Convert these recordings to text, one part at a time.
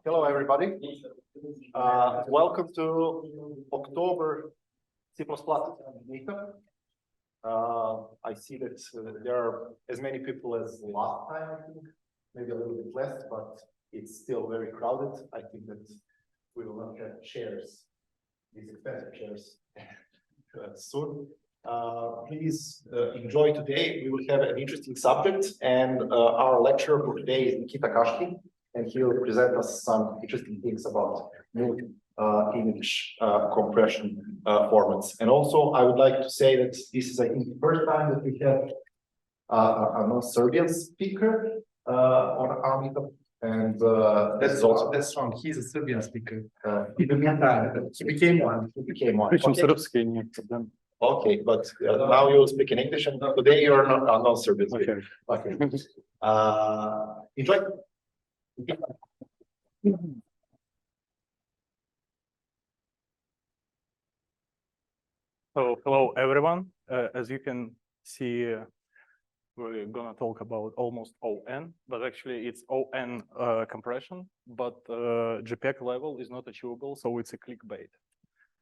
Hello, everybody. Welcome to October C++ meetup. I see that there are as many people as last time, I think, maybe a little bit less, but it's still very crowded. I think that we will not have chairs, these expensive chairs, soon. Please enjoy today. We will have an interesting subject, and our lecturer for today is Nikita Kashkin, and he will present us some interesting things about new image compression formats. And also, I would like to say that this is, I think, the first time that we have a non-Serbian speaker on our meetup. And that's wrong. He's a Serbian speaker. He became one. He became one. Okay, but now you will speak in English, and today you are not a non-Serbian speaker. Okay. Enjoy. So, hello everyone. As you can see, we're gonna talk about almost ON, but actually it's ON compression, but JPEG level is not achievable, so it's a clickbait.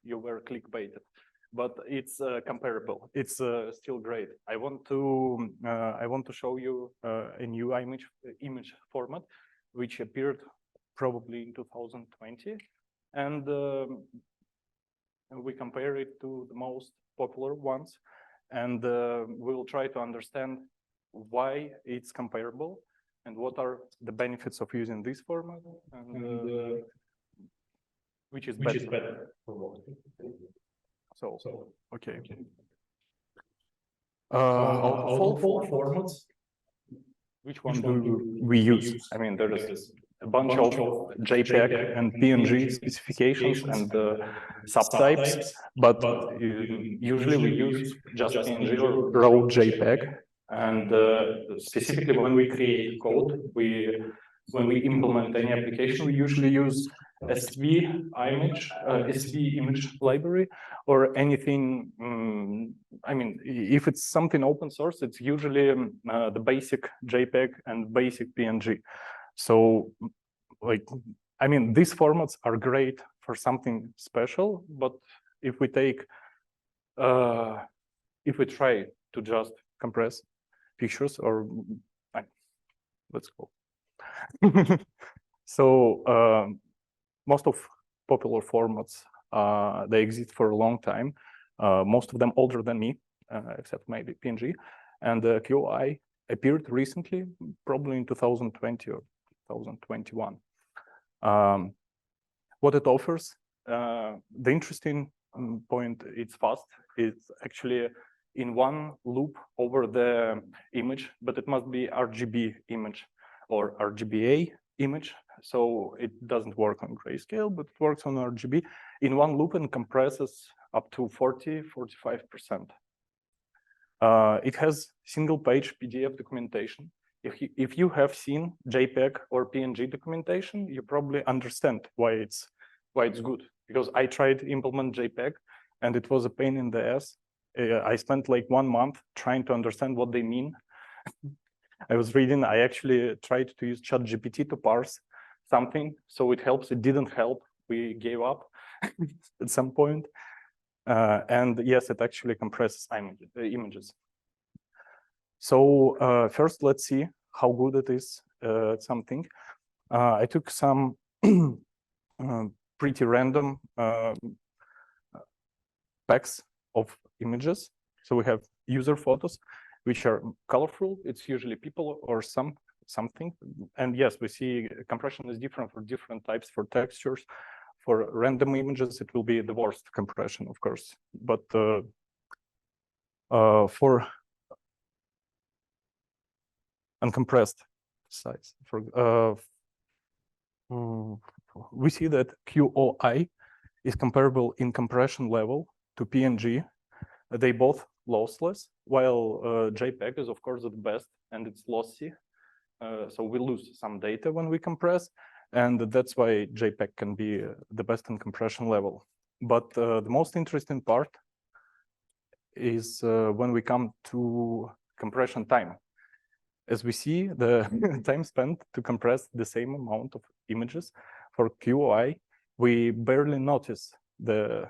You were clickbaited, but it's comparable. It's still great. I want to show you a new image format, which appeared probably in 2020, and we compare it to the most popular ones, and we'll try to understand why it's comparable and what are the benefits of using this format, and which is better for what. So okay. All four formats. Which one do we use? I mean, there is a bunch of JPEG and PNG specifications and subtypes, but usually we use just PNG or raw JPEG. And specifically when we create code, when we implement any application, we usually use SV image library or anything. I mean, if it's something open source, it's usually the basic JPEG and basic PNG. So, like, I mean, these formats are great for something special, but if we take, if we try to just compress pictures, or let's go. So most of popular formats, they exist for a long time. Most of them older than me, except maybe PNG. And QI appeared recently, probably in 2020 or 2021. What it offers, the interesting point, it's fast. It's actually in one loop over the image, but it must be RGB image or RGBA image. So it doesn't work on grayscale, but it works on RGB in one loop and compresses up to 40–45%. It has single page PDF documentation. If you have seen JPEG or PNG documentation, you probably understand why it's good. Because I tried to implement JPEG and it was a pain in the ass. I spent like 1 month trying to understand what they mean. I actually tried to use ChatGPT to parse something, so it helps. It didn't help. We gave up at some point. And yes, it actually compresses images. So first, let's see how good it is at something. I took some pretty random packs of images. So we have user photos, which are colorful. It's usually people or something. And yes, we see compression is different for different types, for textures. For random images, it will be the worst compression, of course. But for uncompressed size, we see that QOI is comparable in compression level to PNG. They both lossless, while JPEG is, of course, the best, and it's lossy. So we lose some data when we compress. and that's why JPEG can be the best in compression level. But the most interesting part is when we come to compression time. As we see, the time spent to compress the same amount of images for QoI, we barely notice the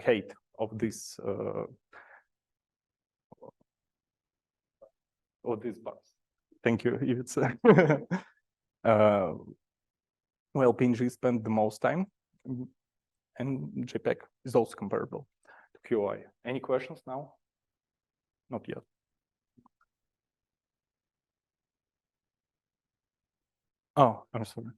height of this these bars. Thank you, Ivica. Well, PNG spent the most time, and JPEG is also comparable to QoI. Any questions now? Not yet. Oh, I'm sorry.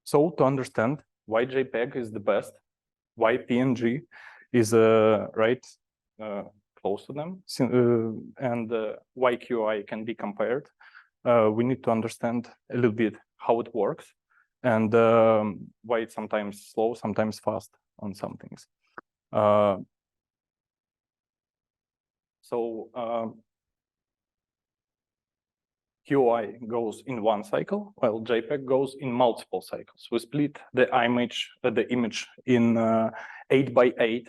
So to understand why JPEG is the best, why PNG is right close to them, and why QoI can be compared, we need to understand a little bit how it works and why it's sometimes slow, sometimes fast on some things. QoI goes in one cycle, while JPEG goes in multiple cycles. We split the image in 8x8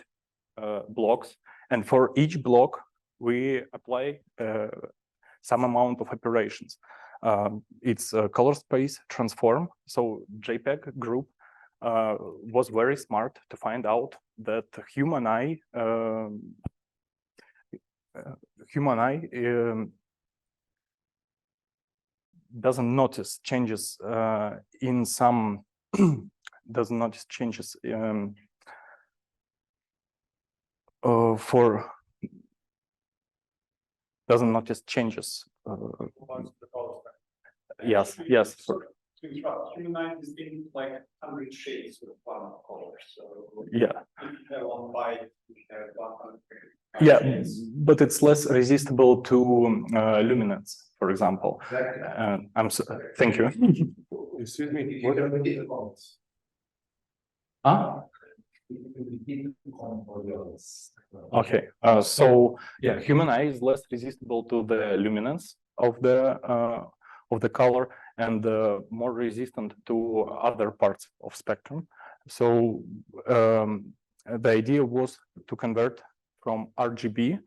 blocks, and for each block we apply some amount of operations. It's a color space transform. So JPEG group was very smart to find out that human eye doesn't notice changes in some doesn't notice changes doesn't notice changes. Yes. Human eye is in like 100 shades with one color. So yeah. If you have one white, you have 100. Yeah, but it's less resistible to luminance, for example. Thank you. Excuse me, what are the colors? Okay, so yeah, human eye is less resistible to the luminance of the color and more resistant to other parts of spectrum. So the idea was to convert from RGB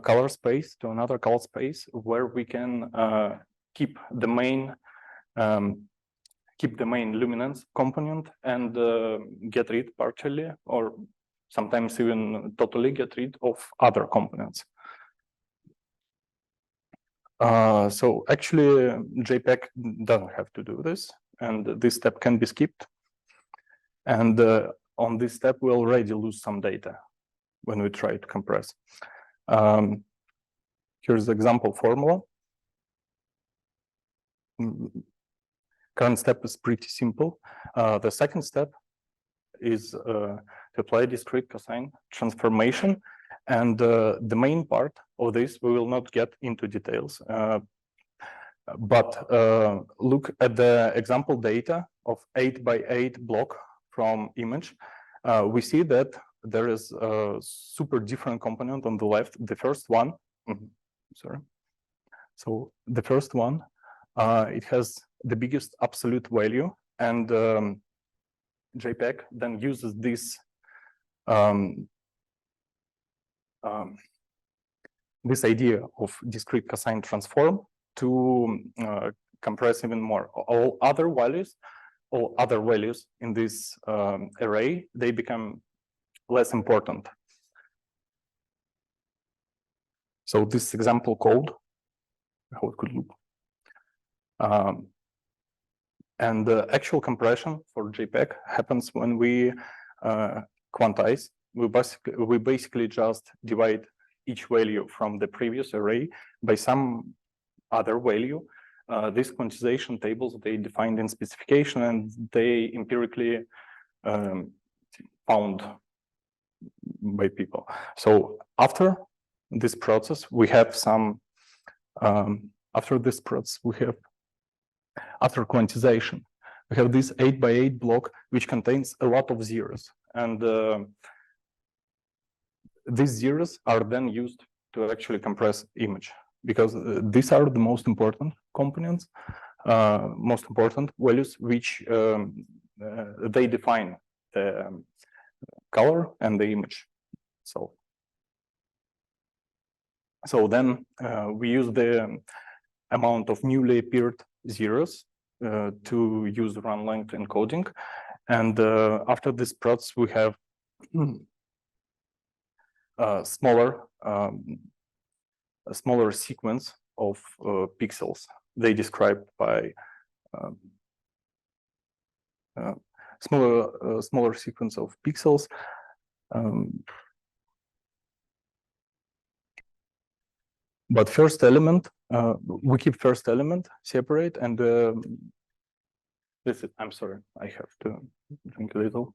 color space to another color space where we can keep the main luminance component and get rid partially or sometimes even totally get rid of other components. So actually JPEG doesn't have to do this, and this step can be skipped. And on this step, we already lose some data when we try to compress. Here's the example formula. Current step is pretty simple. The second step is to apply discrete cosine transformation. And the main part of this, we will not get into details. But look at the example data of 8x8 block from image. We see that there is a super different component on the left. The first one, sorry. So the first one, it has the biggest absolute value, and JPEG then uses this this idea of discrete cosine transform to compress even more. All other values in this array, they become less important. So this example code, how it could look. And the actual compression for JPEG happens when we quantize. We basically just divide each value from the previous array by some other value. These quantization tables, they defined in specification and they empirically found by people. So after this process, we have some, after quantization, we have this 8x8 block which contains a lot of zeros, and these zeros are then used to actually compress image, because these are the most important components, most important values which they define the color and the image. So then we use the amount of newly appeared zeros to use run length encoding, and after this process we have a smaller sequence of pixels. They described by smaller sequence of pixels. But first element, we keep first element separate, and this is, I'm sorry, I have to drink a little.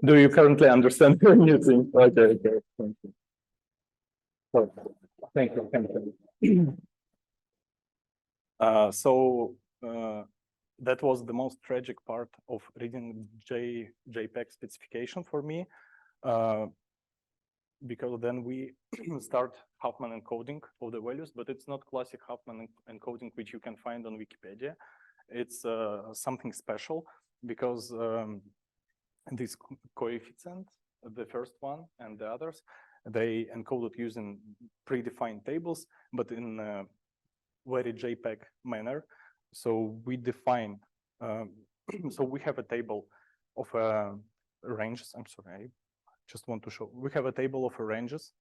Do you currently understand anything? Okay, thank you. So, thank you. That was the most tragic part of reading JPEG specification for me, because then we start Huffman encoding of the values, but it's not classic Huffman encoding which you can find on Wikipedia. It's something special, because this coefficient, the first one and the others, they encoded using predefined tables, but in a very JPEG manner. So we define, so we have a table of ranges. I'm sorry, I just want to show. We have a table of ranges,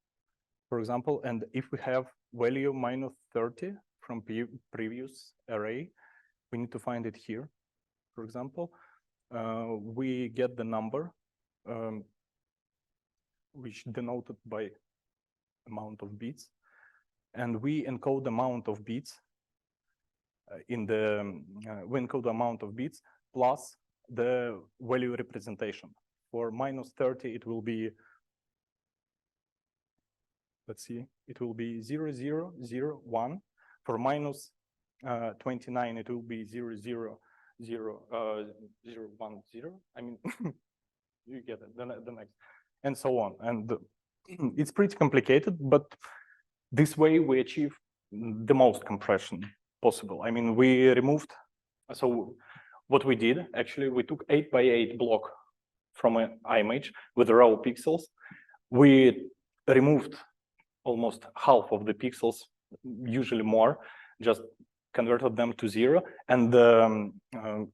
for example, and if we have value -30 from previous array, we need to find it here, for example. We get the number, which denoted by amount of bits, and we encode the amount of bits in the we encode the amount of bits plus the value representation. For -30, it will be, let's see, it will be 0001. For -29, it will be 00010. I mean, you get it, the next, and so on. And it's pretty complicated, but this way we achieve the most compression possible. I mean, we removed, so what we did, actually, we took 8x8 block from an image with raw pixels. We removed almost half of the pixels, usually more, just converted them to 0, and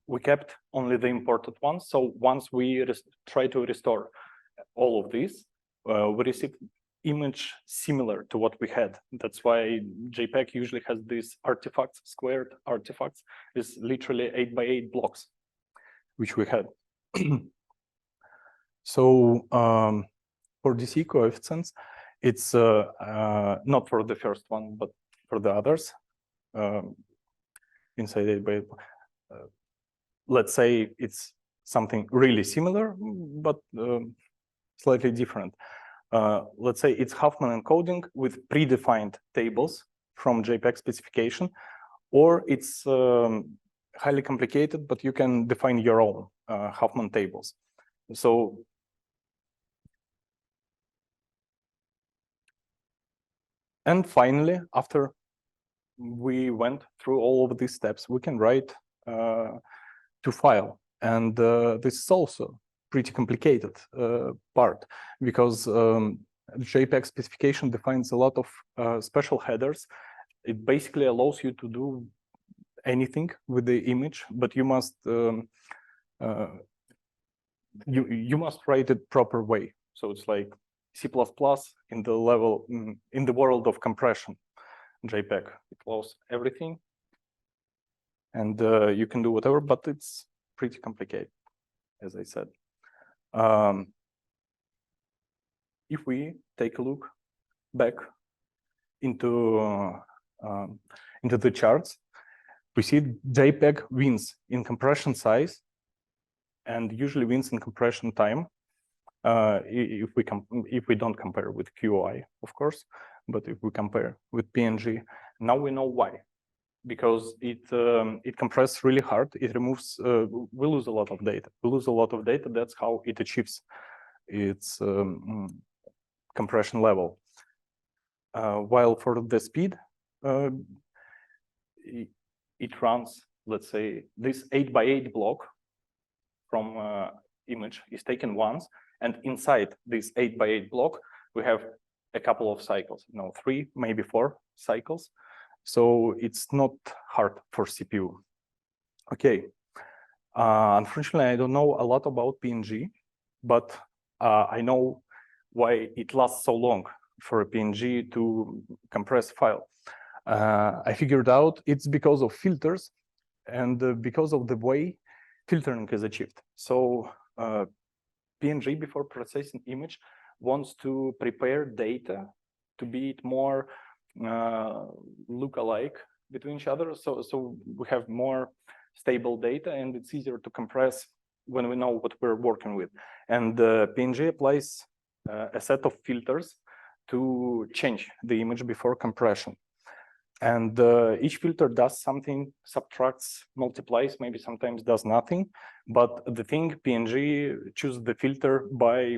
we kept only the imported ones. So once we try to restore all of these, we received image similar to what we had. That's why JPEG usually has these artifacts, squared artifacts, is literally 8x8 blocks, which we had. So for DC coefficients, it's not for the first one, but for the others. Inside 8x8, let's say it's something really similar, but slightly different. Let's say it's Huffman encoding with predefined tables from JPEG specification, or it's highly complicated, but you can define your own Huffman tables. So and finally, after we went through all of these steps, we can write to file, and this is also pretty complicated part, because JPEG specification defines a lot of special headers. It basically allows you to do anything with the image, but you must you must write it proper way. So it's like C++ in the level in the world of compression. JPEG, it allows everything, and you can do whatever, but it's pretty complicated, as I said. If we take a look back into the charts, we see JPEG wins in compression size and usually wins in compression time. If we don't compare with QI, of course, but if we compare with PNG, now we know why. Because it compresses really hard. It removes. We lose a lot of data. We lose a lot of data. That's how it achieves its compression level. While for the speed, it runs. Let's say this 8x8 block from image is taken once, and inside this 8x8 block we have a couple of cycles. 3, maybe 4 cycles. So it's not hard for CPU. Okay. Unfortunately, I don't know a lot about PNG, but I know why it lasts so long for a PNG to compress file. I figured out it's because of filters and because of the way filtering is achieved. So PNG, before processing image, wants to prepare data to be more look-alike between each other, so we have more stable data, and it's easier to compress when we know what we're working with. And PNG applies a set of filters to change the image before compression. And each filter does something, subtracts, multiplies, maybe sometimes does nothing. But the thing, PNG chooses the filter by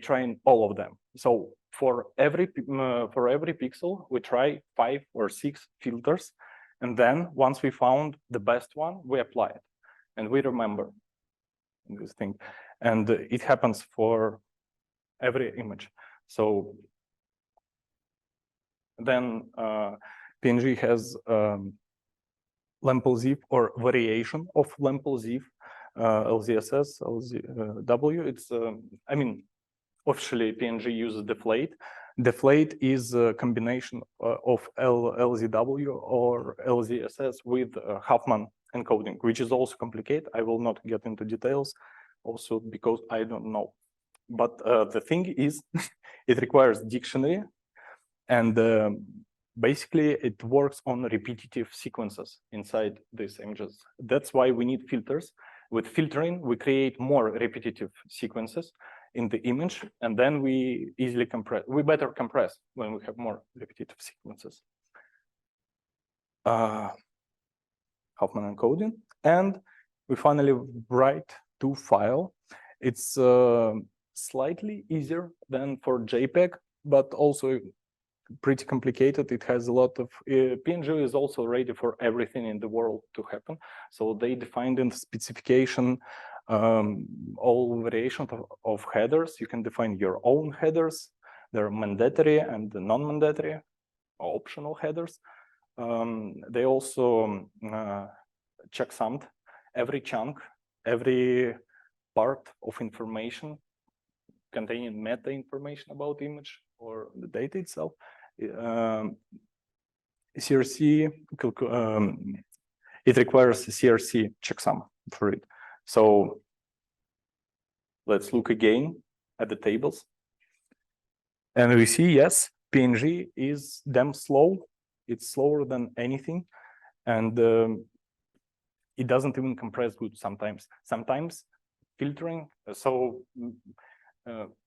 trying all of them. So for every pixel, we try 5 or 6 filters, and then once we found the best one, we apply it, and we remember this thing. And it happens for every image. So then PNG has LampLZIF or variation of LampLZIF, LZSS, LZW. It's I mean, officially PNG uses deflate. Deflate is a combination of LZW or LZSS with Huffman encoding, which is also complicated. I will not get into details, also because I don't know. But the thing is, it requires dictionary, and basically it works on repetitive sequences inside these images. That's why we need filters. With filtering, we create more repetitive sequences in the image, and then we easily compress. We better compress when we have more repetitive sequences. Huffman encoding, and we finally write to file. It's slightly easier than for JPEG, but also pretty complicated. It has a lot of PNG is also ready for everything in the world to happen. So they defined in the specification all variations of headers. You can define your own headers. They're mandatory and non-mandatory, optional headers. They also checksummed every chunk, every part of information containing meta information about image or the data itself. CRC, it requires a CRC checksum for it. So let's look again at the tables. And we see, yes, PNG is damn slow. It's slower than anything. And it doesn't even compress good sometimes. Sometimes filtering, so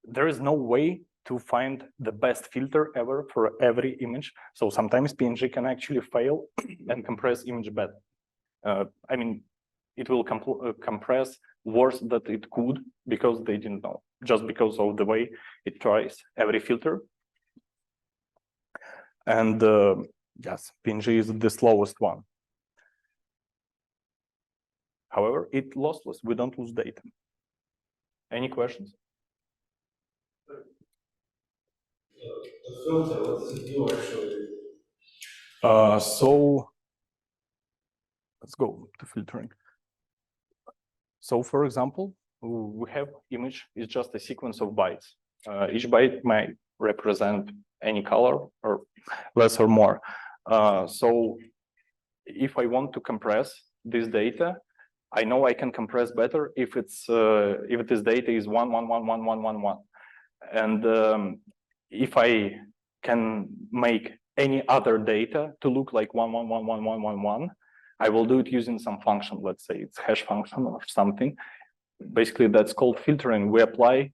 there is no way to find the best filter ever for every image. So sometimes PNG can actually fail and compress image bad. I mean, it will compress worse than it could because they didn't know, just because of the way it tries every filter. And yes, PNG is the slowest one. However, it's lossless. We don't lose data. Any questions? The filter, what does it do actually? So let's go to filtering. So for example, we have image is just a sequence of bytes. Each byte might represent any color or less or more. So if I want to compress this data, I know I can compress better if it's if this data is 1111111, and if I can make any other data to look like 1111111, I will do it using some function. Let's say it's hash function or something. Basically, that's called filtering. We apply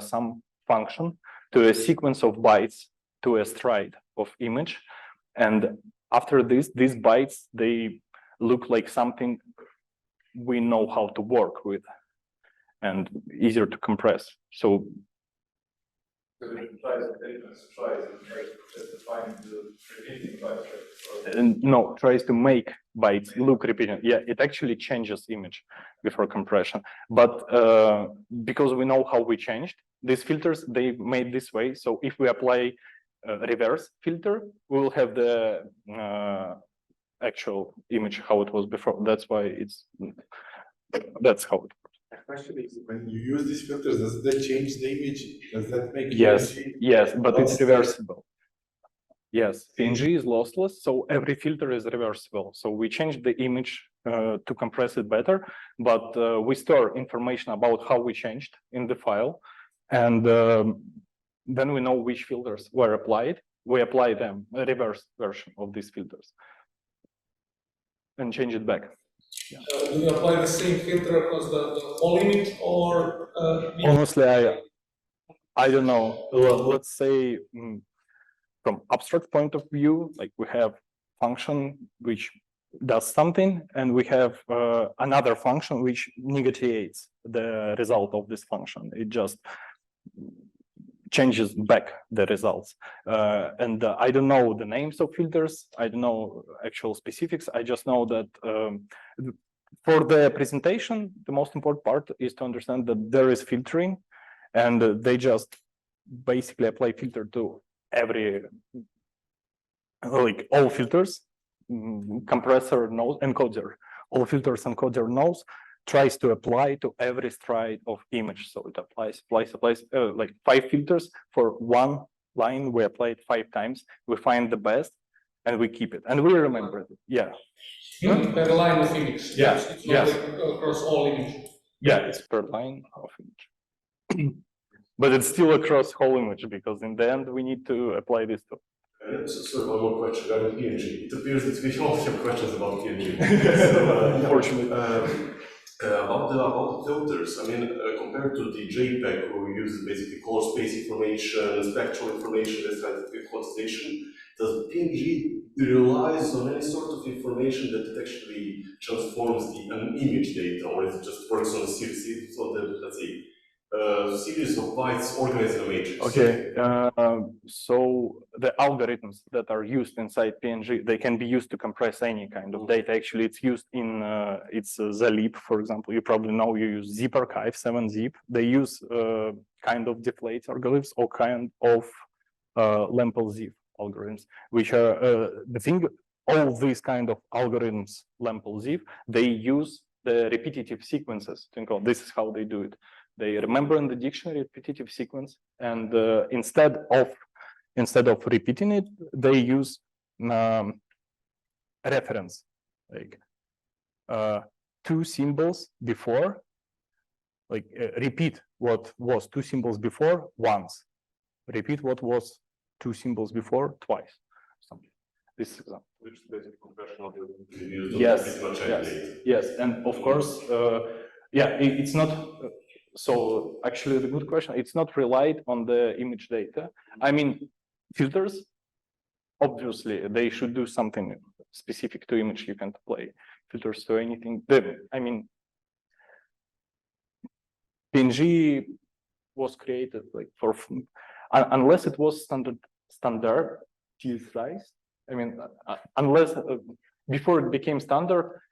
some function to a sequence of bytes to a stride of image. And after this, these bytes, they look like something we know how to work with and easier to compress. So no, tries to make bytes look repeating. Yeah, it actually changes image before compression. But because we know how we changed these filters, they made this way. So if we apply a reverse filter, we will have the actual image how it was before. That's why that's how it works. Especially when you use these filters, does that change the image? Does that make Yes, PNG yes, but it's lost? reversible. Yes, PNG is lossless, so every filter is reversible. So we change the image to compress it better, but we store information about how we changed in the file, and then we know which filters were applied. We apply them, a reverse version of these filters, and change it back. Yeah. Do you apply the same filter across the whole image, or honestly, I don't know. Let's say from abstract point of view, like we have function which does something, and we have another function which negates the result of this function. It just changes back the results. And I don't know the names of filters. I don't know actual specifics. I just know that for the presentation, the most important part is to understand that there is filtering, and they just basically apply filter to every, like all filters, compressor knows, encoder, all filters encoder knows, tries to apply to every stride of image. So it applies like 5 filters for one line. We apply it 5 times. We find the best and we keep it, and we remember it. Yeah. per line of image? Yeah. It's not Yes. like across all image. Yeah, it's per line of image. But it's still across whole image, because in the end we need to apply this to. So one more question regarding PNG. It appears that we all have questions about PNG. Unfortunately. About the filters, I mean, compared to the JPEG, who uses basically color space information, spectral information, this kind of quantization, does PNG relies on any sort of information that it actually transforms an image data, or it just works on a series, on the, let's say, series of bytes organized in a matrix? Okay, so the algorithms that are used inside PNG, they can be used to compress any kind of data. Actually, it's used in it's zlib, for example. You probably know, you use zip archive, 7-zip. They use kind of deflate algorithms or kind of Lempel-zip algorithms, which are the thing. All these kind of algorithms, Lempel-zip, they use the repetitive sequences to encode. This is how they do it. They remember in the dictionary repetitive sequence, and instead of repeating it, they use reference, like 2 symbols before, like repeat what was 2 symbols before once, repeat what was 2 symbols before twice. Something. This example. Which is basically conversion of the Yes, and of course, yeah, it's not. So actually, the good question, it's not relied on the image data. I mean, filters, obviously, they should do something specific to image. You can't apply filters to anything. I mean, PNG was created like for, unless it was standardized. I mean, unless before it became standard,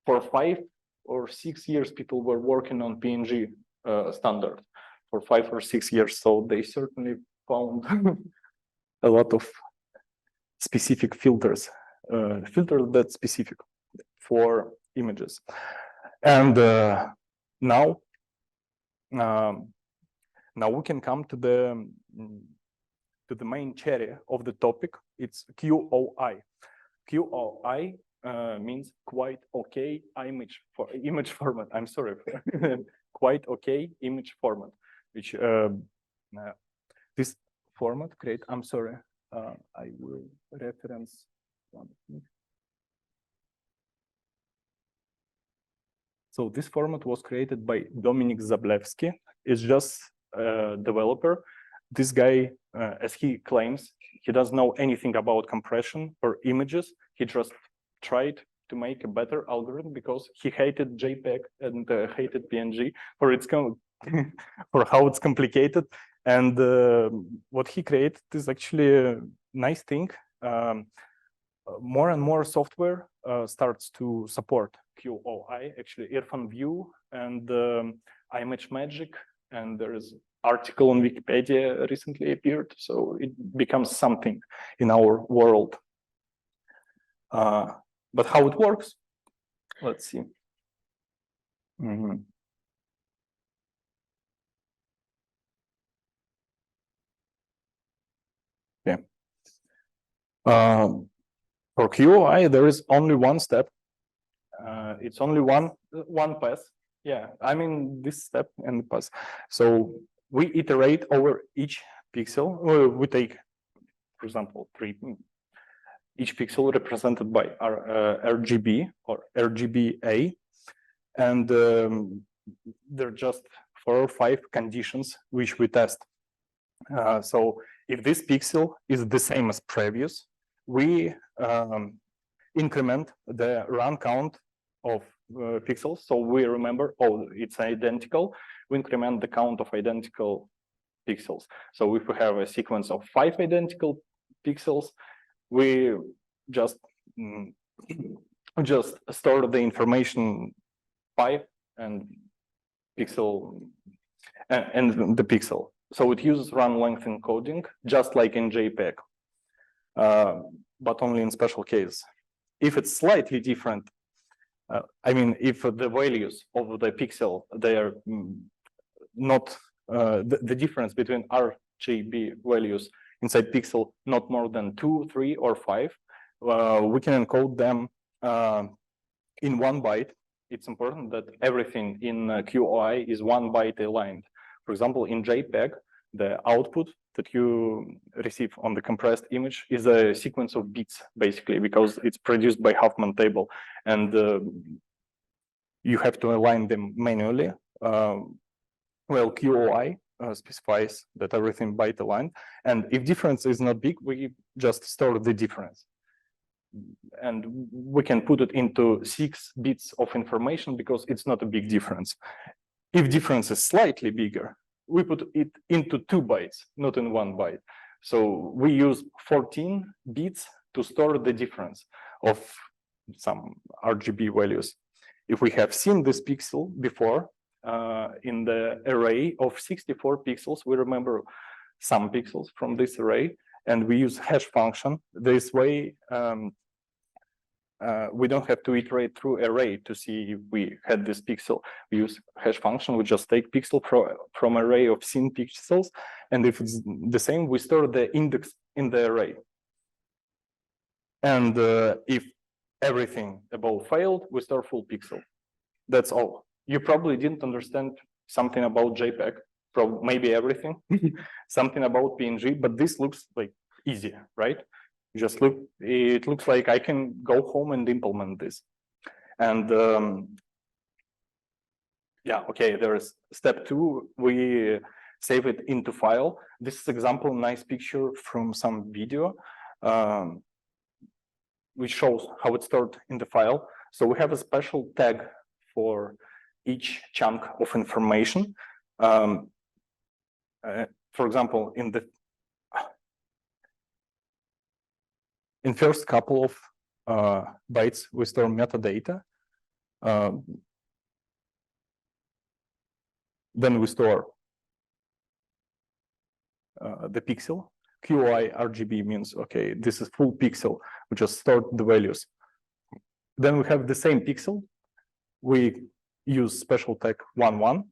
for 5 or 6 years, people were working on PNG standard for 5 or 6 years. So they certainly found a lot of specific filters, filters that's specific for images. And now we can come to the main cherry of the topic. It's QOI. QOI means quite okay image format. I'm sorry, quite okay image format, which this format create. I'm sorry, I will reference one thing. So this format was created by Dominik Zablewski. It's just a developer this guy, as he claims, he doesn't know anything about compression or images. He just tried to make a better algorithm because he hated JPEG and hated PNG for its for how it's complicated. And what he created is actually a nice thing. More and more software starts to support QOI, actually Irfan View and ImageMagick, and there is article on Wikipedia recently appeared, so it becomes something in our world. But how it works, let's see. Yeah. For QOI, there is only one step. It's only one pass. Yeah, I mean this step and the pass. So we iterate over each pixel. We take, for example, each pixel represented by our RGB or RGBA, and there are just 4 or 5 conditions which we test. So if this pixel is the same as previous, we increment the run count of pixels. So we remember, oh, it's identical. We increment the count of identical pixels. So if we have a sequence of 5 identical pixels, we just store the information 5 and pixel and the pixel. So it uses run length encoding, just like in JPEG, but only in special case. If it's slightly different, I mean, if the values of the pixel, they are not, the difference between RGB values inside pixel not more than 2, 3, or 5, we can encode them in 1 byte. It's important that everything in QOI is 1 byte aligned. For example, in JPEG, the output that you receive on the compressed image is a sequence of bits, basically, because it's produced by Huffman table, and you have to align them manually. Well, QOI specifies that everything byte aligned, and if difference is not big, we just store the difference. And we can put it into 6 bits of information because it's not a big difference. If difference is slightly bigger, we put it into 2 bytes, not in 1 byte. So we use 14 bits to store the difference of some RGB values. If we have seen this pixel before in the array of 64 pixels, we remember some pixels from this array, and we use hash function. This way, we don't have to iterate through array to see if we had this pixel. We use hash function. We just take pixel from array of seen pixels, and if it's the same, we store the index in the array. And if everything above failed, we store full pixel. That's all. You probably didn't understand something about JPEG, maybe everything, something about PNG, but this looks like easy, right? Just look, it looks like I can go home and implement this. And yeah, okay, there is step 2, we save it into file. This is example, nice picture from some video, which shows how it's stored in the file. So we have a special tag for each chunk of information. For example, in first couple of bytes, we store metadata. Then we store the pixel. QOI RGB means, okay, this is full pixel. We just stored the values. Then we have the same pixel. We use special tag 11,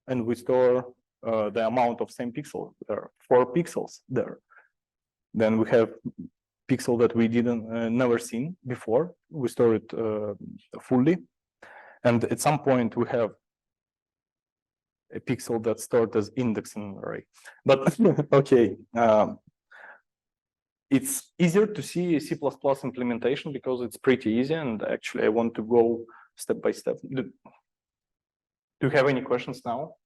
and we store the amount of same pixel. There are 4 pixels there. Then we have pixel that we didn't never seen before. We store it fully, and at some point we have a pixel that's stored as index in an array. But okay, it's easier to see C++ implementation because it's pretty easy, and actually I want to go step by step. Do you have any questions now?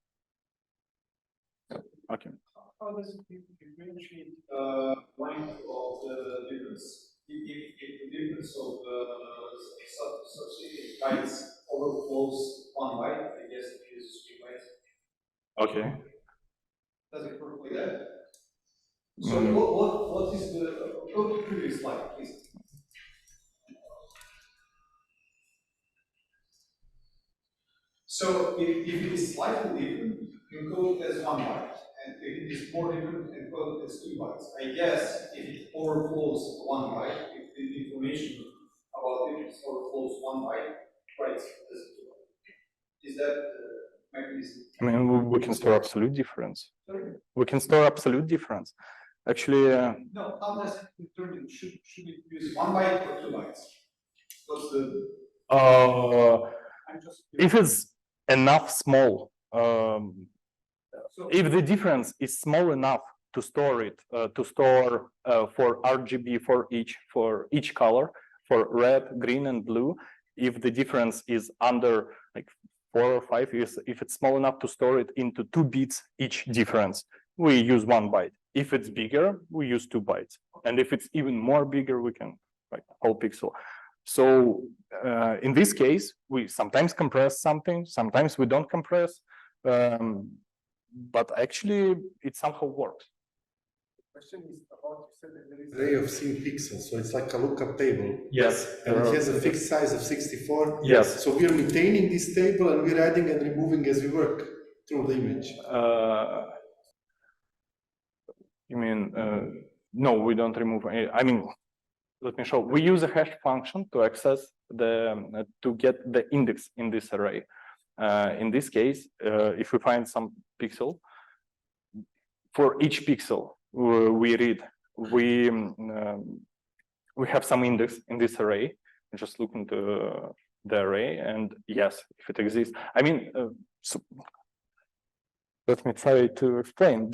Okay. How does it differentiate length of the difference? If the difference of subsidiary bytes overflows 1 byte, I guess it is 3 bytes. Okay. Does it work like that? So Mm. what is the go to previous slide, please? So if it is slightly different, you encode it as 1 byte. And if it is more different, encode it as 2 bytes. I guess if it overflows 1 byte, if the information about it overflows 1 byte, right, is that the mechanism? I mean, we can store absolute difference. We can store absolute difference. Actually, No, how does it determine? Should it use 1 byte or 2 bytes? What's the? if it's enough small, So if the difference is small enough to store it, for RGB for each color, for red, green, and blue, if the difference is under like 4 or 5, if it's small enough to store it into 2 bits each difference, we use 1 byte. If it's bigger, we use 2 bytes. And if it's even more bigger, we can write whole pixel. So in this case, we sometimes compress something, sometimes we don't compress, but actually it somehow works. Question is about, you said that there is array of scene pixels, so it's like a lookup table. Yes. And it has a fixed size of 64. Yes. So we are maintaining this table and we're adding and removing as we work through the image. You mean, no, we don't remove any, I mean, let me show. We use a hash function to access to get the index in this array. In this case, if we find some pixel, for each pixel we read, we have some index in this array. Just look into the array, and yes, if it exists. I mean, so let me try to explain.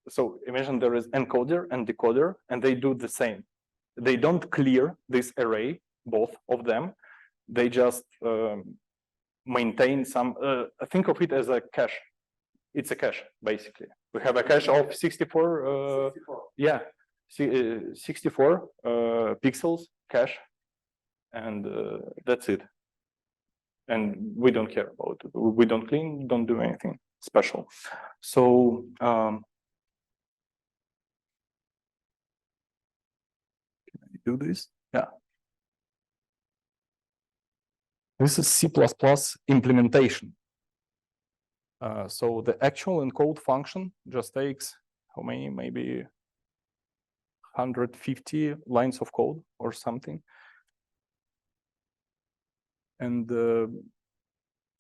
So imagine there is encoder and decoder, and they do the same. They don't clear this array, both of them. They just maintain some, think of it as a cache. It's a cache, basically. We have a cache of 64, 64 pixels cache, and that's it. And we don't care about it. We don't clean, don't do anything special. So, do this? Yeah. This is C++ implementation. So the actual encode function just takes how many? Maybe 150 lines of code or something. And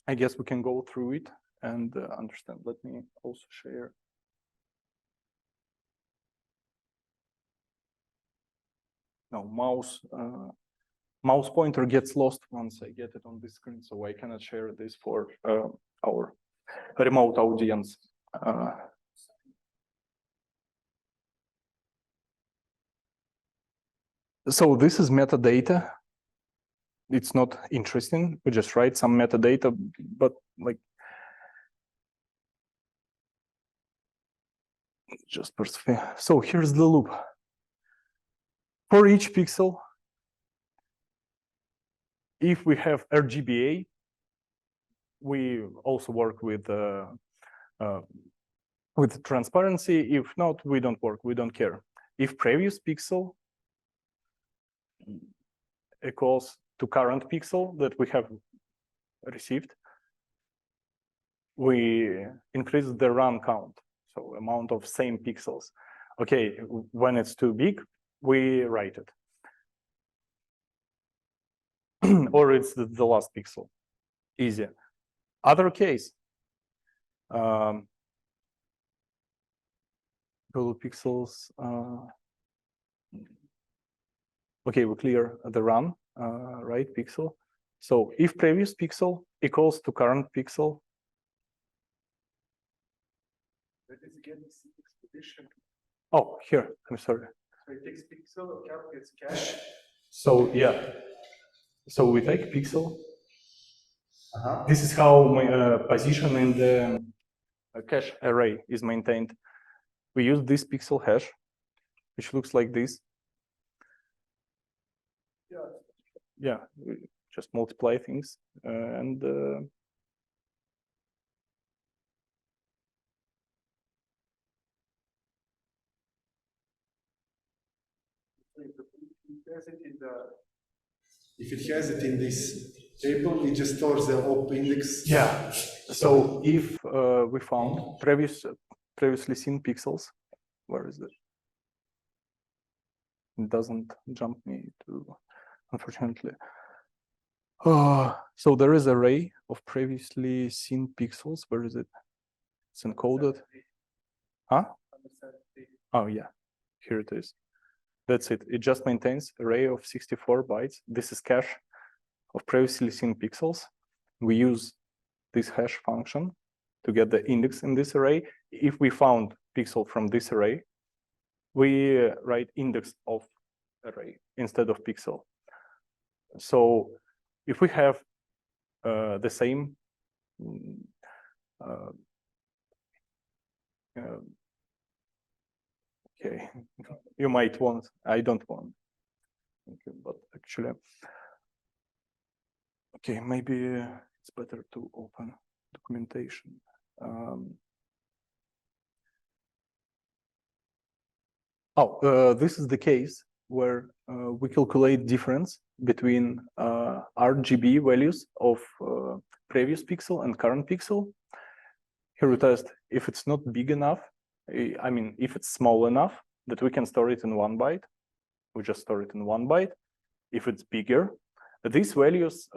I guess we can go through it and understand. Let me also share. No, mouse pointer gets lost once I get it on this screen, so I cannot share this for our remote audience. So this is metadata. It's not interesting. We just write some metadata, but like just persevere. So here's the loop. For each pixel, if we have RGBA, we also work with transparency. If not, we don't work. We don't care. If previous pixel equals to current pixel that we have received, we increase the run count, so amount of same pixels. Okay, when it's too big, we write it. Or it's the last pixel. Easy. Other case, total pixels. Okay, we clear the run, right pixel. So if previous pixel equals to current pixel. That is again the expedition. Oh, here, I'm sorry. So it takes pixel, calculates cache. So yeah, so we take pixel. This is how my position in the cache array is maintained, we use this pixel hash, which looks like this. Yeah, we just multiply things and If it has it in this table, it just stores the op index. yeah. So if we found previously seen pixels, where is it? It doesn't jump me to, unfortunately. So there is an array of previously seen pixels. Where is it? It's encoded. Huh? Oh yeah, here it is. That's it. It just maintains array of 64 bytes. This is cache of previously seen pixels. We use this hash function to get the index in this array. If we found pixel from this array, we write index of array instead of pixel. So if we have the same okay, you might want, I don't want, okay, but actually, okay, maybe it's better to open documentation. This is the case where we calculate difference between RGB values of previous pixel and current pixel. Here we test if it's not big enough, I mean, if it's small enough that we can store it in 1 byte, we just store it in 1 byte. If it's bigger, these values,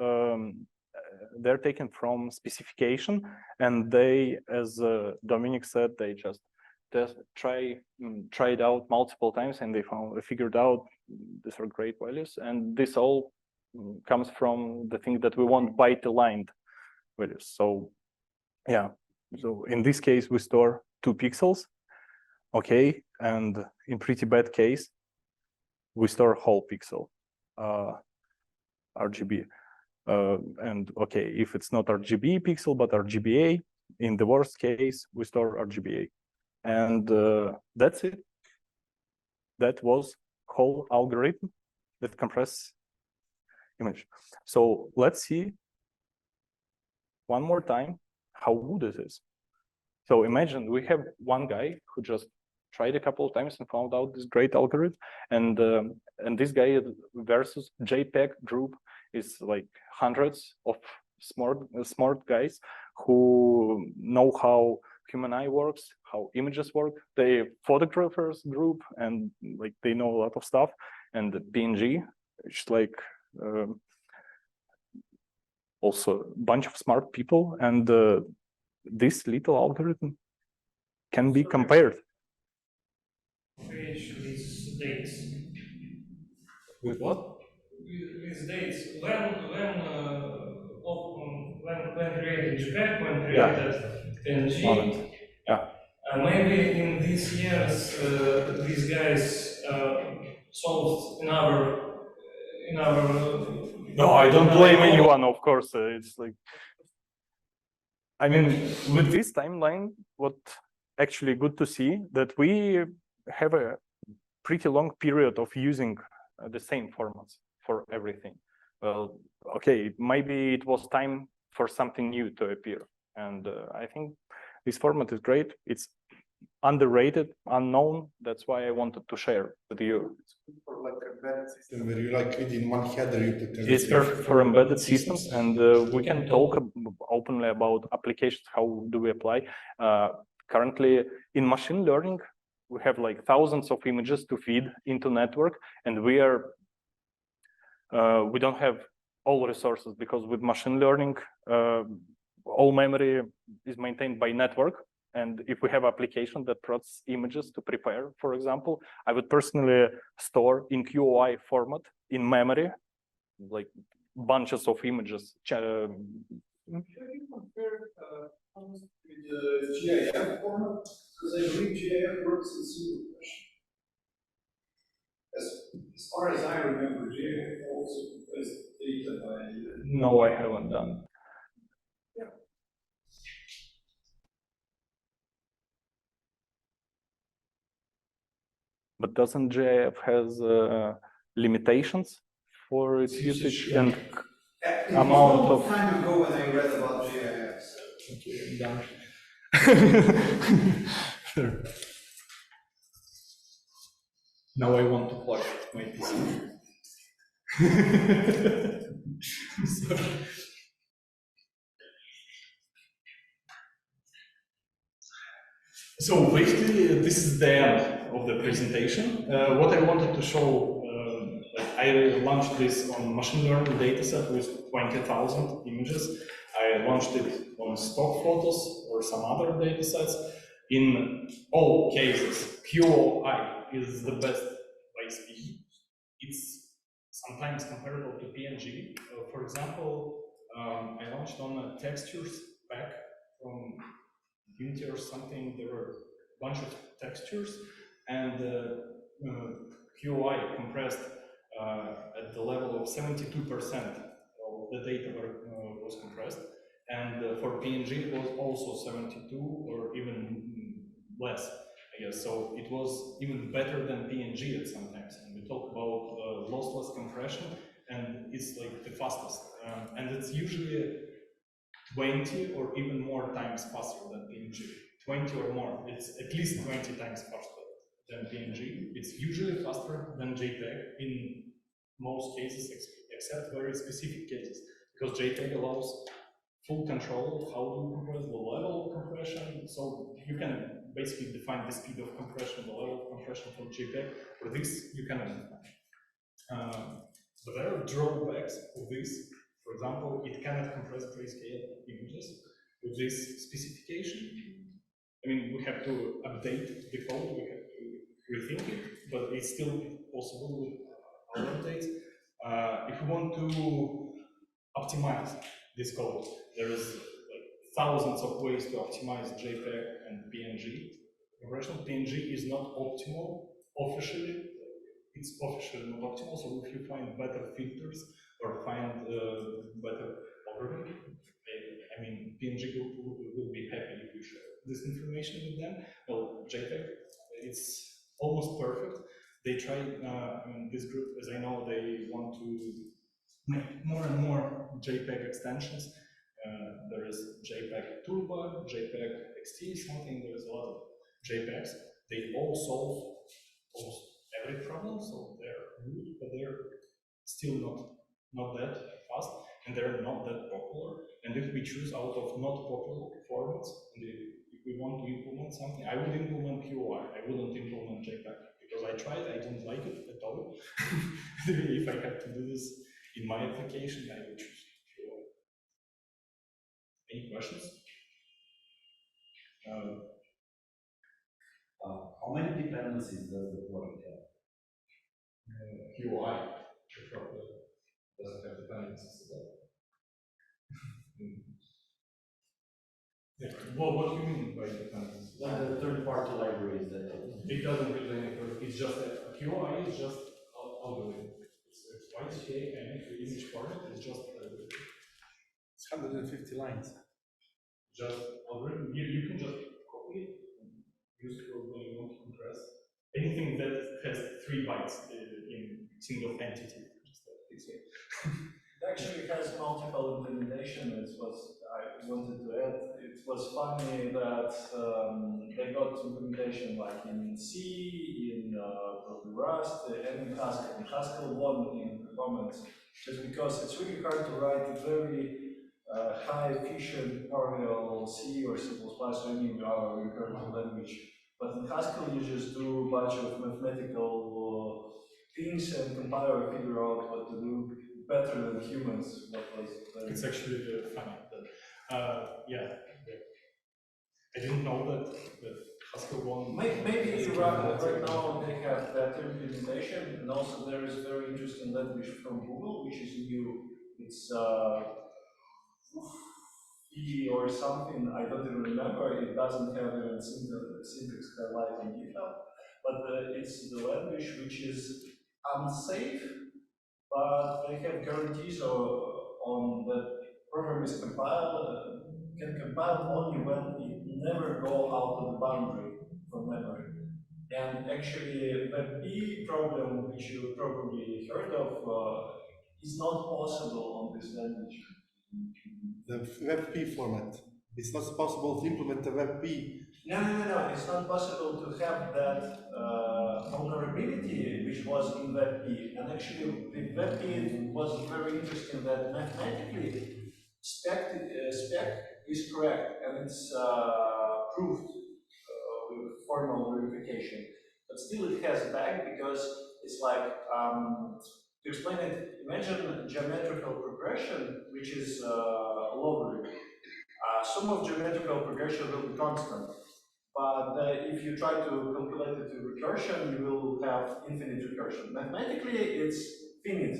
they're taken from specification, and they, as Dominic said, they just tried out multiple times, and they figured out these are great values, and this all comes from the thing that we want byte aligned values. So yeah, so in this case we store 2 pixels, okay, and in pretty bad case we store whole pixel RGB, and okay, if it's not RGB pixel but RGBA, in the worst case we store RGBA. And that's it. That was whole algorithm that compress image. So let's see one more time how good it is. So imagine we have one guy who just tried a couple of times and found out this great algorithm, and this guy versus JPEG group is like hundreds of smart guys who know how human eye works, how images work. They photographers group, and like they know a lot of stuff. And the PNG, it's like also a bunch of smart people, and this little algorithm can be compared. Page with dates. With what? With dates. When created JPEG, when created PNG. Yeah. Maybe in these years, these guys solved in our. No, I don't blame anyone, of course. It's like, I mean, with this timeline, what actually good to see that we have a pretty long period of using the same formats for everything. Well, okay, maybe it was time for something new to appear. And I think this format is great. It's underrated, unknown. That's why I wanted to share with you. For like embedded system where you like read in one header, you put it's perfect for embedded systems, and we can talk openly about applications. How do we apply? Currently, in machine learning, we have like thousands of images to feed into network, and we don't have all resources, because with machine learning, all memory is maintained by network. And if we have application that processes images to prepare, for example, I would personally store in QOI format in memory, like bunches of images. Can you compare with GIF format? Because I believe GIF works in super fashion. As far as I remember, GIF also compressed data by. No, I haven't done. but doesn't GIF has limitations for its usage and amount of time ago when I read about GIS. Okay, I'm done. Sure. Now I want to plug my PC. Sorry. So basically, this is the end of the presentation. What I wanted to show, I launched this on machine learning dataset with 20,000 images. I launched it on stock photos or some other datasets. In all cases, QoI is the best by speed. It's sometimes comparable to PNG. For example, I launched on a textures pack from Unity or something. There were a bunch of textures, and QoI compressed at the level of 72% of the data was compressed, and for PNG it was also 72 or even less, I guess. So it was even better than PNG at sometimes. And we talk about lossless compression, and it's like the fastest, and it's usually 20 or even more times faster than PNG. 20 or more. It's at least 20 times faster than PNG. It's usually faster than JPEG in most cases, except very specific cases, because JPEG allows full control of how to compress, the level of compression. So you can basically define the speed of compression, the level of compression for JPEG. For this, you cannot define. But there are drawbacks of this. For example, it cannot compress grayscale images with this specification. I mean, we have to update the code, we have to rethink it, but it's still possible with our updates. If we want to optimize this code, there is like thousands of ways to optimize JPEG and PNG. Compression PNG is not optimal officially. It's officially not optimal, so if you find better filters or find better algorithm, I mean, PNG will be happy if you share this information with them. Well, JPEG, it's almost perfect. They try, I mean, this group, as I know, they want to make more and more JPEG extensions. There is JPEG Toolbar, JPEG XT, something, there's a lot of JPEGs. They all solve almost every problem, so they're good, but they're still not that fast, and they're not that popular. And if we choose out of not popular formats, and if we want to implement something, I would implement QoI. I wouldn't implement JPEG because I tried, I didn't like it at all. If I had to do this in my application, I would choose QoI. Any questions? How many dependencies does the product have? QoI doesn't have dependencies at all. Yeah. Well, what do you mean by dependencies? Like the third-party libraries that It doesn't use any. It's just a QoI is just algorithm. It's YCA and the image format is just it's 150 lines. Just algorithm. You can just copy it and use it when you want to compress anything that has 3 bytes in single entity. Just like this way. It actually has multiple implementation. It's what I wanted to add. It was funny that they got implementation like in C, in probably Rust, and in Haskell. And Haskell won in performance just because it's really hard to write very high efficient parallel C or C++ or any recurrent language. But in Haskell, you just do a bunch of mathematical things and compiler figure out what to do better than humans. It's actually funny. That, yeah, I didn't know that Haskell won. Maybe right now they have better implementation, and also there is a very interesting language from Google, which is new. It's E or something, I don't even remember. It doesn't have a syntax highlight in GitHub, but it's the language which is unsafe, but they have guarantees on that program is compiled, can compile only when it never go out of the boundary from memory. And actually, the big problem, which you probably heard of, is not possible on this language. The WebP format. It's not possible to implement the WebP. No. It's not possible to have that vulnerability which was in WebP. And actually, with WebP, was very interesting that mathematically, spec is correct and it's proved with formal verification. But still, it has a bug because it's like to explain it. Imagine geometrical progression, which is logarithm. Sum of geometrical progression will be constant. But if you try to calculate it to recursion, you will have infinite recursion. Mathematically, it's finite,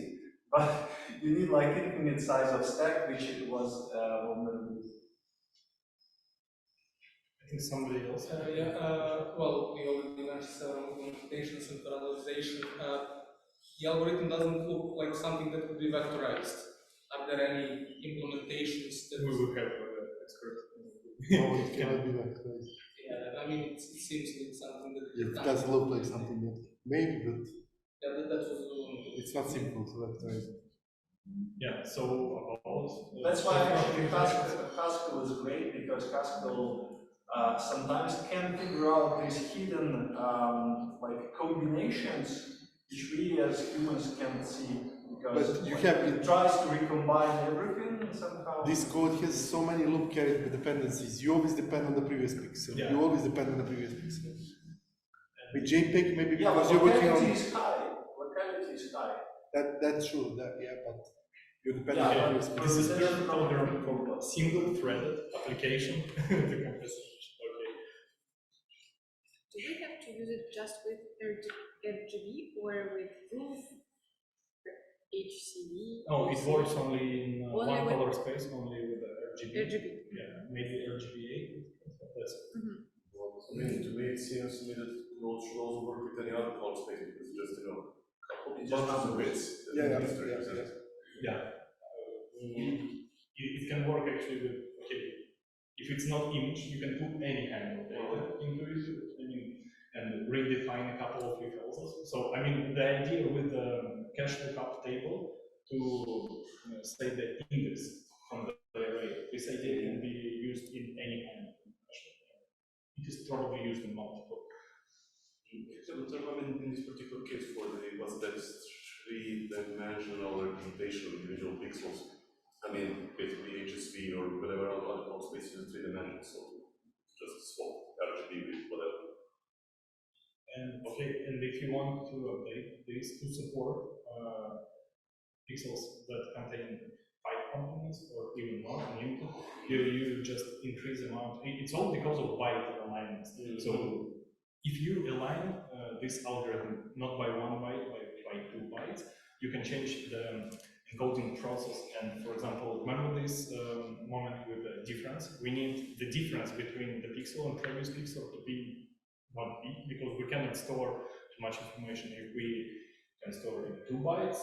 but you need like infinite size of stack, which it was vulnerable. I think somebody else. Well, we already mentioned several implementations and parallelization. The algorithm doesn't look like something that could be vectorized. Are there any implementations that We will have expert. No, it cannot be vectorized. Yeah, I mean, it seems like something that It does look like something that maybe, but yeah, that was the one. it's not simple to vectorize. Yeah, so about That's why actually Haskell is great, because Haskell sometimes can figure out these hidden like combinations which we as humans can't see, because But you like, have it tries to recombine everything somehow. This code has so many loop carried dependencies. You always depend on the previous pixel. Yeah. You always depend on the previous pixel. With JPEG, maybe Yeah, because but you're working locality on is high. Locality is high. that's true. That yeah, but you depend Yeah, on the but previous pixel. this is Representation perfect algorithm for single-threaded application to compensation. Okay. Do we have to use it just with RGB or with roof, HCD? No, it works only in Only one with- color space, only with the RGB. RGB. Yeah, maybe RGBA. That's I mean, to me, it seems to me that those should also work with any other color space, because it's just, bunches of bits. that Yeah, needs to yeah, represent. yeah. It can work actually with, okay, if it's not image, you can put any kind of data into it, I mean, and redefine a couple of references. So, I mean, the idea with the cache lookup table to say the index from the array, this idea can be used in any kind of cache. It is probably used in multiple. So, I mean, in this particular case, for the what's that three-dimensional representation of individual pixels, I mean, basically HSV or whatever other color space is three dimensions, so just swap RGB with whatever. And okay, and if you want to update this to support pixels that contain 5 components or even more unlimited, you just increase the amount. It's all because of byte alignment. So if you align this algorithm not by 1 byte, by 2 bytes, you can change the encoding process. And for example, remember this moment with the difference? We need the difference between the pixel and previous pixel to be not big, because we cannot store too much information. If we can store in 2 bytes,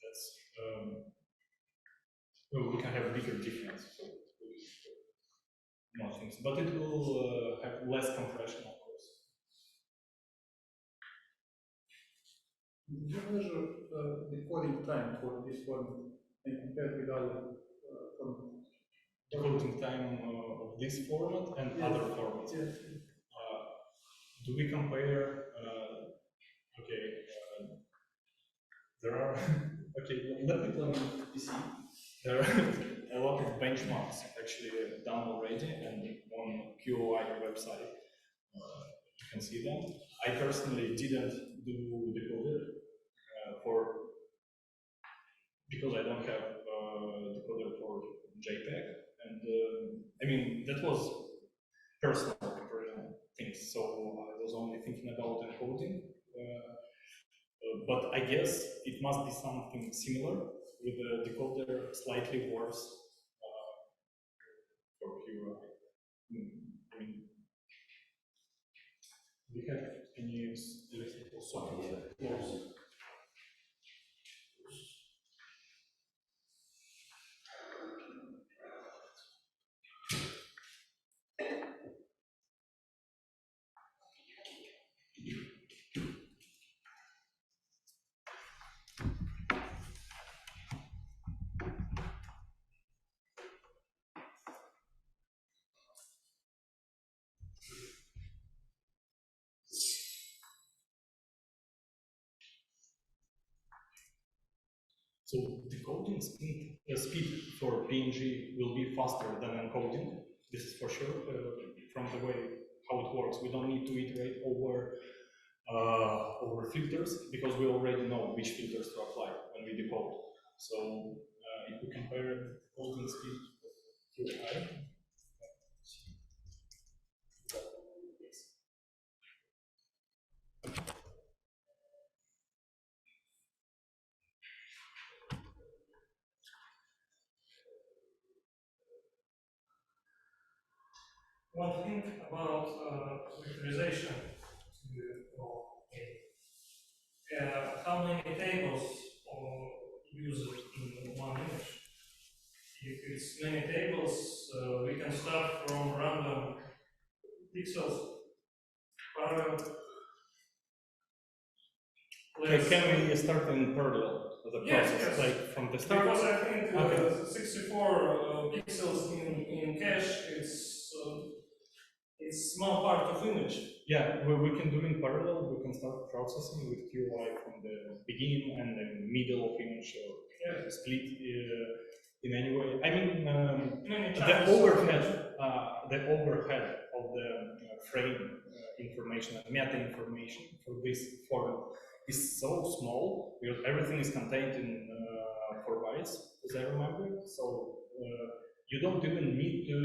that's well, we can have bigger difference. So more things, but it will have less compression, of course. Do you measure the coding time for this one and compare with other formats? Decoding time of this format and other formats. Yes. Do we compare? Okay, there are. Okay, let me tell you. There are a lot of benchmarks actually done already, and on QOI website you can see them. I personally didn't do decoder because I don't have decoder for JPEG, and I mean that was personal things. So I was only thinking about encoding, but I guess it must be something similar with the decoder slightly worse for QI. I mean, do you have any electrical software? Yes. So decoding speed for PNG will be faster than encoding. This is for sure from the way how it works. We don't need to iterate over filters because we already know which filters to apply when we decode. So if we compare decoding speed to I, one thing about vectorization. How many tables used in one image? If it's many tables, we can start from random pixels, parallel. can we start in parallel the process, yes. like from the start? Because I think 64 pixels in cache, it's small part of image. Yeah, we can do in parallel. We can start processing with QI from the beginning and the middle of image, or split in any way. I mean, the overhead of the frame information and meta information for this form is so small because everything is contained in 4 bytes, as I remember. So you don't even need to.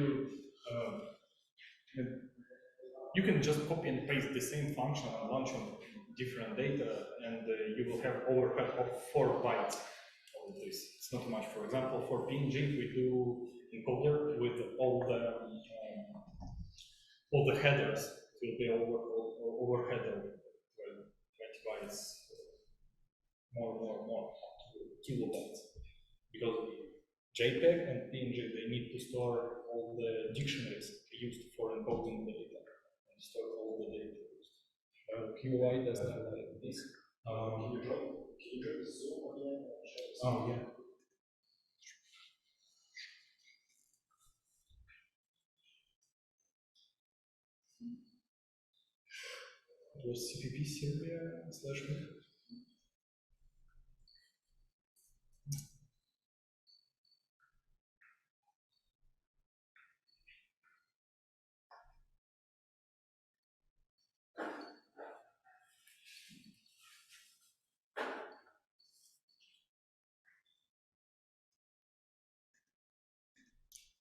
You can just copy and paste the same function and launch on different data, and you will have overhead of 4 bytes of this. It's not much. For example, for PNG, we do encoder with all the headers. It will be overhead of 20 bytes, more, kilobytes, because JPEG and PNG, they need to store all the dictionaries used for encoding the data. Store all the data. QI does not like this. Can you join the Zoom again? Oh, yeah. It was CPP Serbia /me.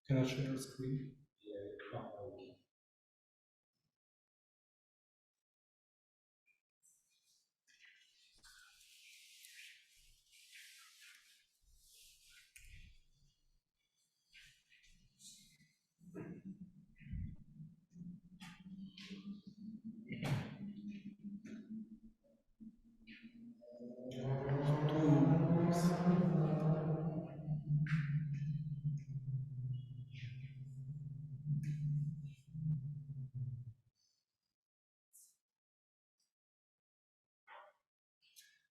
Can I share the screen? Yeah. Oh, okay.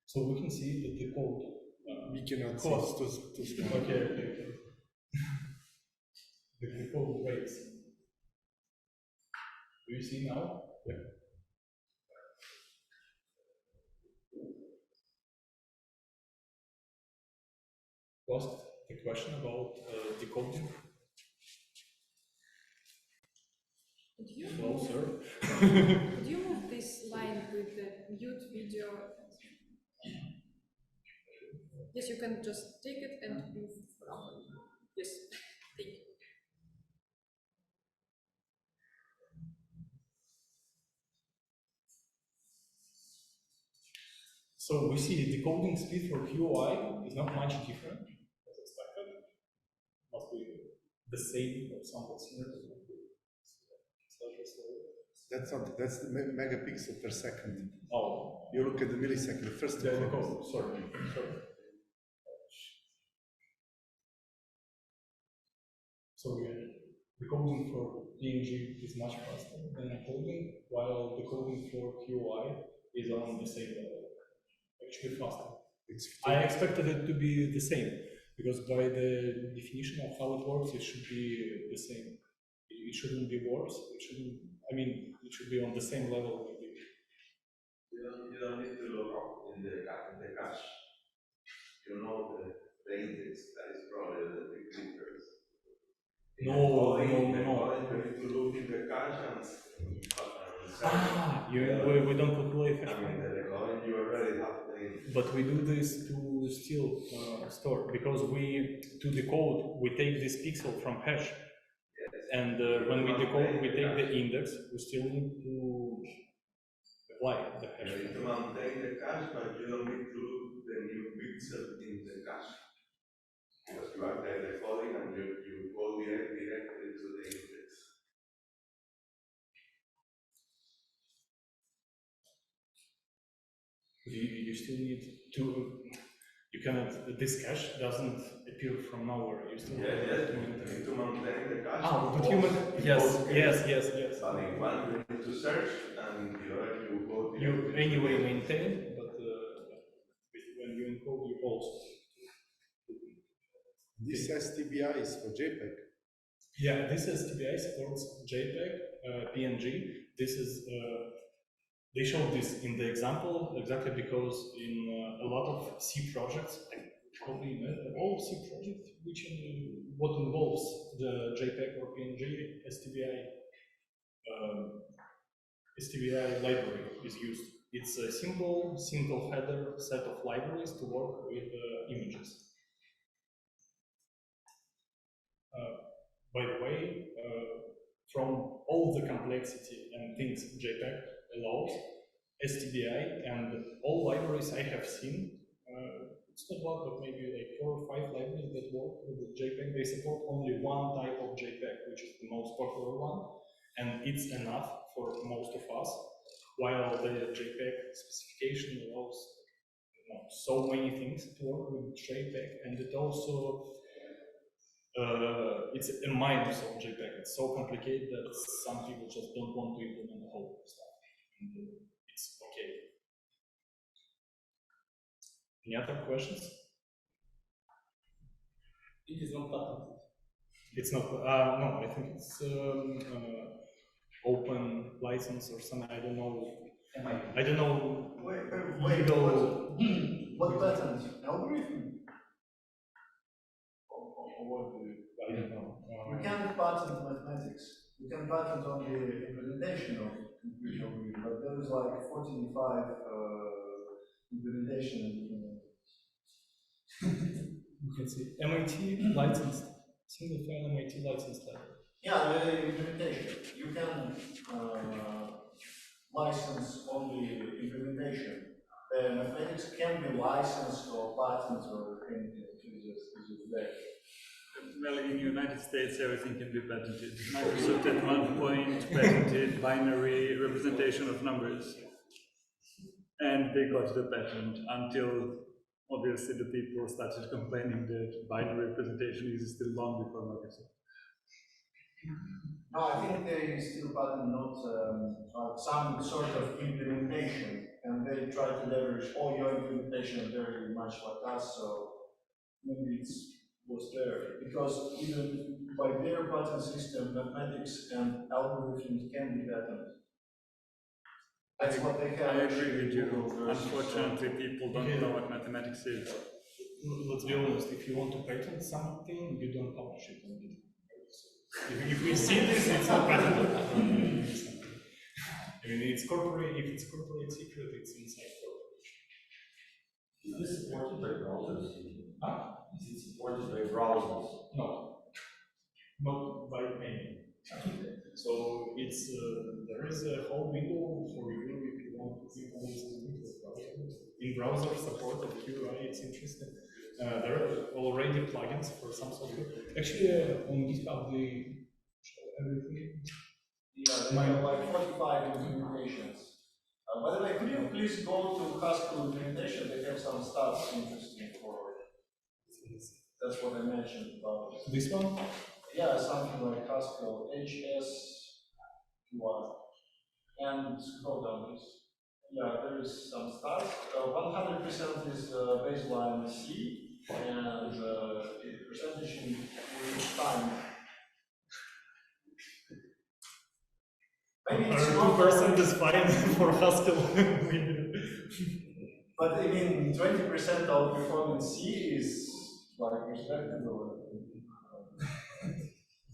So we can see that the code. We cannot see. It's too small. Okay. The code breaks. Do you see now? Yeah. Was the question about decoding? No, sir. Could you move this line with the mute video? Yes, you can just take it and move around. Yes, thank you. So we see the decoding speed for QI is not much different as expected. Must be the same or somewhat similar. That's the megapixel per second. Oh. You look at the millisecond, the first decode. Sorry. So yeah, decoding for PNG is much faster than encoding, while decoding for QI is on the same level. Actually faster. I expected it to be the same, because by the definition of how it works, it should be the same. It shouldn't be worse. It shouldn't. I mean, it should be on the same level. You don't need to look up in the cache. You know No. You need to look in the cache and We don't calculate hash I mean, function. the recording you already have the But we do this to still store, because to decode, we take this pixel from hash. And when we decode, we take the index, we still need to apply the hash. You need to maintain the cache, but you don't need to look the new pixel in the cache. Because you are there decoding and you go directly to the index. You still need to, you cannot, this cache doesn't appear from nowhere. You still have to maintain. To maintain the cache. But you yes. But in one you need to search, and in the other you go. You anyway maintain, but when you encode, you also. This STBI is for JPEG. Yeah, this STBI supports JPEG, PNG. This is they showed this in the example exactly because in a lot of C projects, probably in all C projects, what involves the JPEG or PNG STBI library is used. It's a simple single header set of libraries to work with images. By the way, from all the complexity and things JPEG allows, STBI and all libraries I have seen, it's not one, but maybe like 4 or 5 libraries that work with the JPEG. They support only one type of JPEG, which is the most popular one, and it's enough for most of us, while the JPEG specification allows so many things to work with JPEG, and it also it's a minus of JPEG. It's so complicated that some people just don't want to implement the whole stuff. And it's okay. Any other questions? It is not patented. It's not. No, I think it's open license or something. I don't know. I don't know. Wait, what patent? Algorithm? I don't know. You can't patent mathematics. You can patent on the implementation of computer algorithm, but there is like 45 implementation. You can see MIT licensed, single file MIT licensed library. Yeah, the implementation. You can license only implementation. The mathematics can be licensed or patented or anything. Well, in the United States, everything can be patented. Microsoft at one point patented binary representation of numbers. And they got the patent until, obviously, the people started complaining that binary representation is still long before Microsoft. No, I think they still patent not some sort of implementation, and they try to leverage all your implementation very much like us, so maybe it was there. Because even by their patent system, mathematics and algorithms can be patented. That's what they have. I agree with you. Unfortunately, people don't know what mathematics is. Let's be honest, if you want to patent something, you don't publish it on it. If we see this, it's not patentable. I mean, it's corporate. If it's corporate secret, it's inside corporation. Is this supported by browsers? Huh? Is it supported by browsers? No, not by many. So it's there is a whole window for you if you want to see all these in browser support of QI. It's interesting. There are already plugins for some software. Actually, on GitHub they show everything. Yeah, they have like 45 implementations. By the way, could you please go to Haskell implementation? They have some stats interesting for. That's what I mentioned about this one. Yeah, something like Haskell HS1. And scroll down, please. Yeah, there is some stats. 100% is baseline C, and percentage in each time. Maybe it's 2% is fine for Haskell. But I mean, 20% outperformance C is like respectable.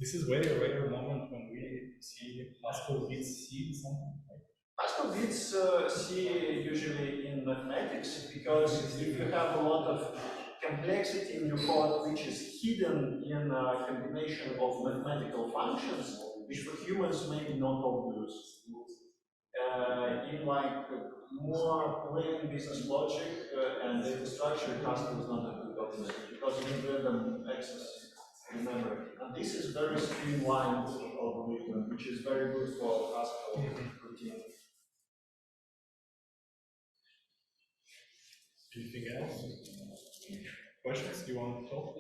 This is very rare moment when we see Pascal bits C something like Pascal bits see usually in mathematics, because if you have a lot of complexity in your code which is hidden in a combination of mathematical functions, which for humans may be not obvious. In like more plain business logic and data structure, Pascal is not a good option because you need random access to memory. And this is very streamlined algorithm, which is very good for Pascal routine. anything else? Questions you want to talk?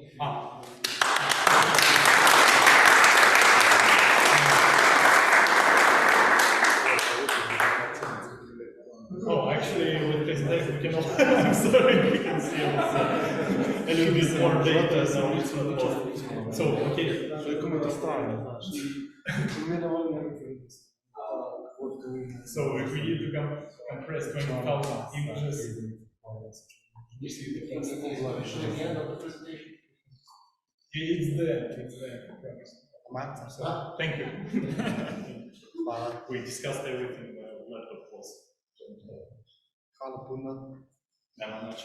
Oh, actually, with presentation we cannot. I'm sorry, we can see also a little bit more data, so it's not possible. So, okay. So, if we need to compress 20,000 images, you see the end of the presentation. It's there, it's there. So, thank you. We discussed everything while laptop was.